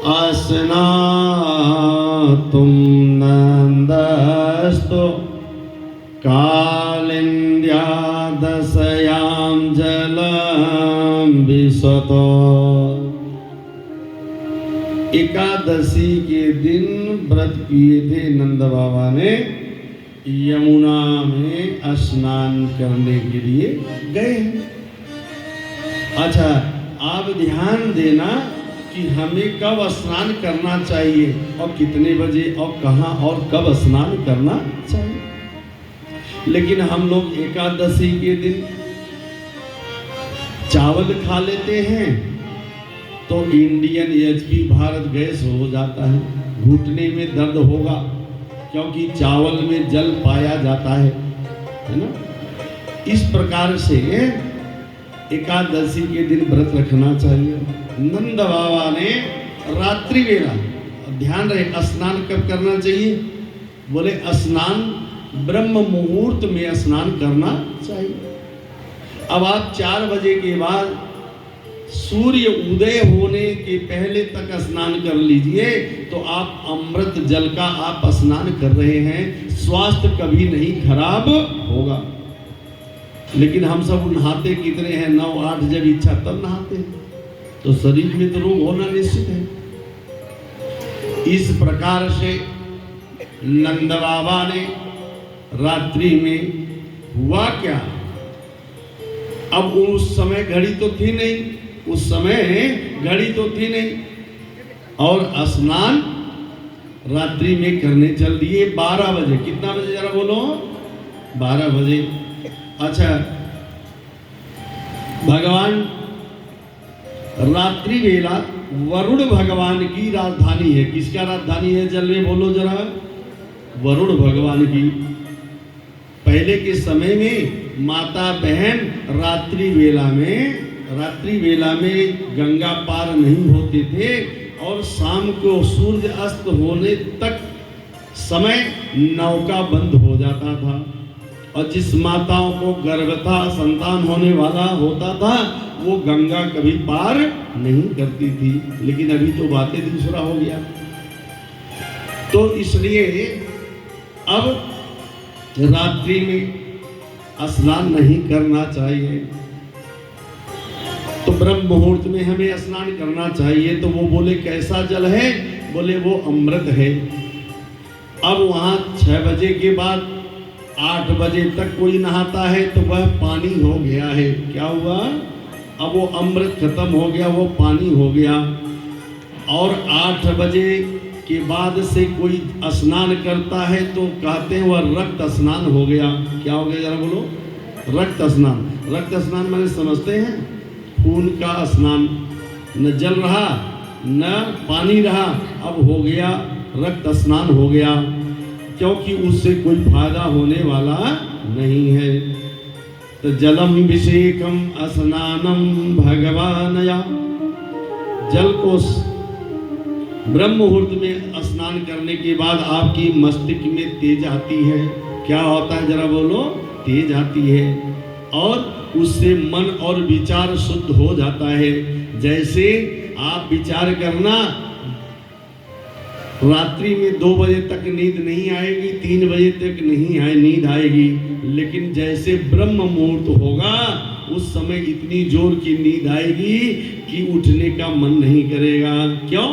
आसनातुं नन्दस्तु कालिन्द्यादशयां जलं विशतो। एकादशी के दिन व्रत किए थे नंद बाबा ने, यमुना में स्नान करने के लिए गए। अच्छा, आप ध्यान देना कि हमें कब स्नान करना चाहिए और कितने बजे और कहाँ और कब स्नान करना चाहिए। लेकिन हम लोग एकादशी के दिन चावल खा लेते हैं तो इंडियन एचपी भारत गैस हो जाता है, घुटने में दर्द होगा क्योंकि चावल में जल पाया जाता है ना। इस प्रकार से एकादशी के दिन व्रत रखना चाहिए। नंद बाबा ने रात्रि वेला, ध्यान रहे, स्नान कब करना चाहिए? बोले स्नान ब्रह्म मुहूर्त में स्नान करना चाहिए। अब आप 4 बजे के बाद सूर्य उदय होने के पहले तक स्नान कर लीजिए तो आप अमृत जल का आप स्नान कर रहे हैं, स्वास्थ्य कभी नहीं खराब होगा। लेकिन हम सब नहाते कितने हैं? 9-8 जब इच्छा तब नहाते हैं, तो शरीर में तो रोग होना निश्चित है। इस प्रकार से नंद बाबा ने रात्रि में हुआ क्या, अब उस समय घड़ी तो थी नहीं, उस समय घड़ी तो थी नहीं, और स्नान रात्रि में करने चल दिए 12 बजे। कितना बजे जरा बोलो? 12 बजे। अच्छा, भगवान रात्रि वेला वरुण भगवान की राजधानी है। किसका राजधानी है? जल में बोलो जरा। वरुण भगवान की। पहले के समय में माता बहन रात्रि वेला में गंगा पार नहीं होते थे और शाम को सूर्य अस्त होने तक समय नौका बंद हो जाता था, और जिस माताओं को गर्भ था, संतान होने वाला होता था, वो गंगा कभी पार नहीं करती थी। लेकिन अभी तो बातें दूसरा हो गया। तो इसलिए अब रात्रि में स्नान नहीं करना चाहिए, तो ब्रह्म मुहूर्त में हमें स्नान करना चाहिए। तो वो बोले कैसा जल है? बोले वो अमृत है। अब वहाँ 6 बजे के बाद 8 बजे तक कोई नहाता है तो वह पानी हो गया है। क्या हुआ? अब वो अमृत खत्म हो गया, वो पानी हो गया। और 8 बजे के बाद से कोई स्नान करता है तो कहते हैं वह रक्त स्नान हो गया। क्या हो गया जरा बोलो? रक्त स्नान। रक्त स्नान माने समझते हैं? खून का स्नान, न जल रहा न पानी रहा, अब हो गया रक्त स्नान हो गया, क्योंकि उससे कोई फायदा होने वाला नहीं है। तो जलम अभिषेकम स्नानम भगवानया, जल को ब्रह्म मुहूर्त में स्नान करने के बाद आपकी मस्तिष्क में तेज आती है। क्या होता है जरा बोलो? तेज आती है, और उससे मन और विचार शुद्ध हो जाता है। जैसे आप विचार करना, रात्रि में 2 बजे तक नींद नहीं आएगी, 3 बजे तक नहीं नींद आएगी, लेकिन जैसे ब्रह्म मुहूर्त होगा उस समय इतनी जोर की नींद आएगी कि उठने का मन नहीं करेगा। क्यों?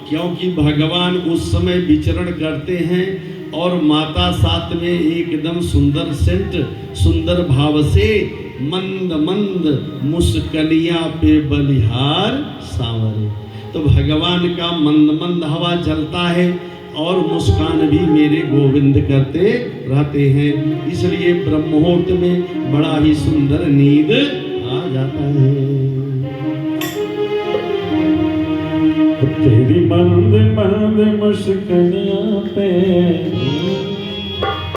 क्योंकि भगवान उस समय विचरण करते हैं और माता साथ में एकदम सुंदर सेंट, सुंदर भाव से मंद मंद मुस्कलियां पे बलिहार सांवरे। तो भगवान का मंद मंद हवा चलता है और मुस्कान भी मेरे गोविंद करते रहते हैं, इसलिए ब्रह्म मुहूर्त में बड़ा ही सुंदर नींद आ जाता है। तेरी मंद मंद मुस्कलियां पे